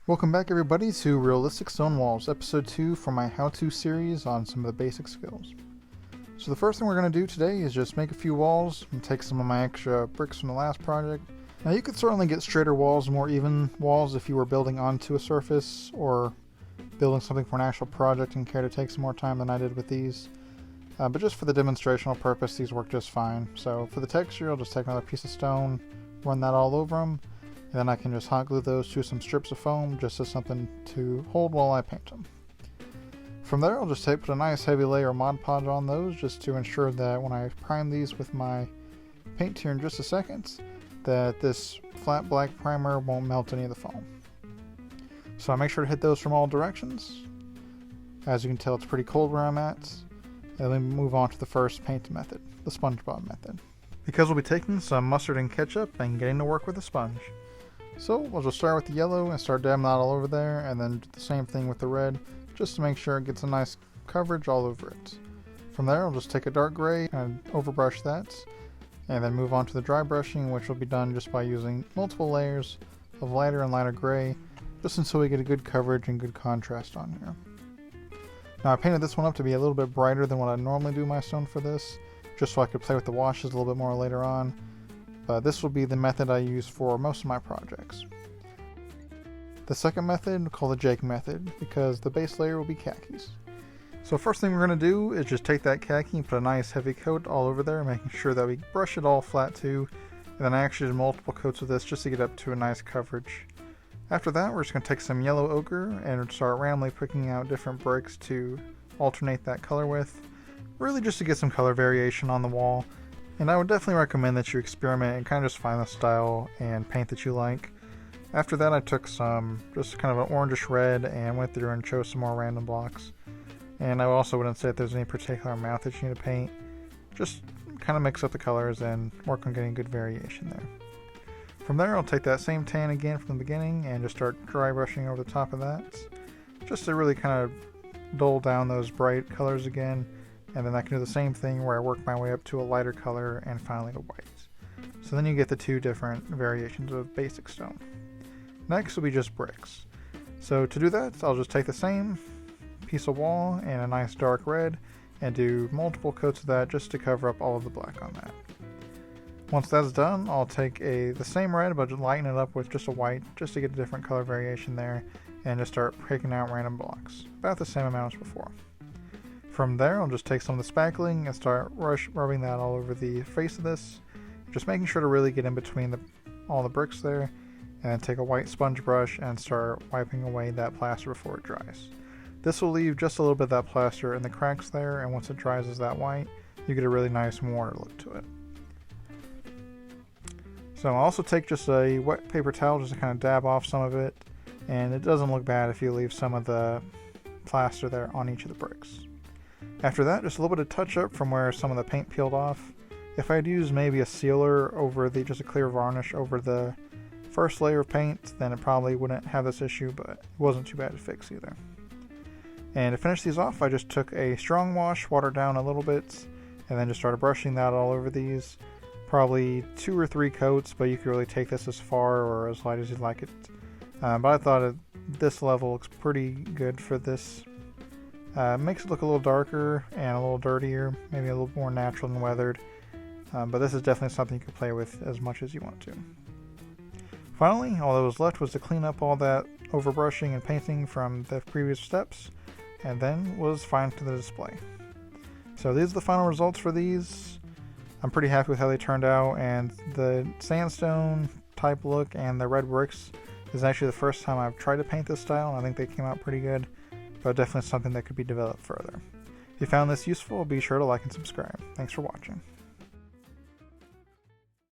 Welcome back everybody to Realistic Stone Walls, episode 2 for my how-to series on some of the basic skills. So the first thing we're going to do today is just make a few walls and take some of my extra bricks from the last project. Now you could certainly get straighter walls, more even walls if you were building onto a surface or building something for an actual project and care to take some more time than I did with these. But just for the demonstrational purpose, these work just fine. So for the texture, I'll just take another piece of stone, run that all over them. And then I can just hot glue those to some strips of foam just as something to hold while I paint them. From there I'll just put a nice heavy layer of Mod-Podge on those just to ensure that when I prime these with my paint here in just a second, that this flat black primer won't melt any of the foam. So I make sure to hit those from all directions. As you can tell, it's pretty cold where I'm at. And then move on to the first paint method, the SpongeBob method. Because we'll be taking some mustard and ketchup and getting to work with a sponge. So we'll just start with the yellow and start dabbing that all over there, and then do the same thing with the red, just to make sure it gets a nice coverage all over it. From there I'll just take a dark gray and overbrush that, and then move on to the dry brushing, which will be done just by using multiple layers of lighter and lighter gray, just until we get a good coverage and good contrast on here. Now I painted this one up to be a little bit brighter than what I normally do my stone for this, just so I could play with the washes a little bit more later on. This will be the method I use for most of my projects. The second method we'll call the Jake method, because the base layer will be khakis. So first thing we're going to do is just take that khaki and put a nice heavy coat all over there, making sure that we brush it all flat too. And then I actually did multiple coats of this just to get up to a nice coverage. After that we're just going to take some yellow ochre and start randomly picking out different bricks to alternate that color with. Really just to get some color variation on the wall. And I would definitely recommend that you experiment and kind of just find the style and paint that you like. After that I took some just kind of an orangish red and went through and chose some more random blocks. And I also wouldn't say if there's any particular amount that you need to paint. Just kind of mix up the colors and work on getting good variation there. From there I'll take that same tan again from the beginning and just start dry brushing over the top of that. Just to really kind of dull down those bright colors again. And then I can do the same thing where I work my way up to a lighter color and finally to white. So then you get the two different variations of basic stone. Next will be just bricks. So to do that, I'll just take the same piece of wall and a nice dark red and do multiple coats of that just to cover up all of the black on that. Once that's done, I'll take the same red but just lighten it up with just a white just to get a different color variation there and just start picking out random blocks. About the same amount as before. From there, I'll just take some of the spackling and start rubbing that all over the face of this, just making sure to really get in between all the bricks there, and then take a white sponge brush and start wiping away that plaster before it dries. This will leave just a little bit of that plaster in the cracks there, and once it dries as that white, you get a really nice mortar look to it. So I'll also take just a wet paper towel just to kind of dab off some of it, and it doesn't look bad if you leave some of the plaster there on each of the bricks. After that, just a little bit of touch up from where some of the paint peeled off. If I'd used maybe a sealer over just a clear varnish over the first layer of paint, then it probably wouldn't have this issue, but it wasn't too bad to fix either. And to finish these off, I just took a strong wash, watered down a little bit, and then just started brushing that all over these. Probably 2 or 3 coats, but you could really take this as far or as light as you'd like it. But I thought at this level looks pretty good for this. Makes it look a little darker and a little dirtier, maybe a little more natural and weathered, but this is definitely something you can play with as much as you want to. Finally, all that was left was to clean up all that overbrushing and painting from the previous steps, and then was fine for the display. So these are the final results for these. I'm pretty happy with how they turned out, and the sandstone type look and the red bricks is actually the first time I've tried to paint this style, and I think they came out pretty good. But definitely something that could be developed further. If you found this useful, be sure to like and subscribe. Thanks for watching.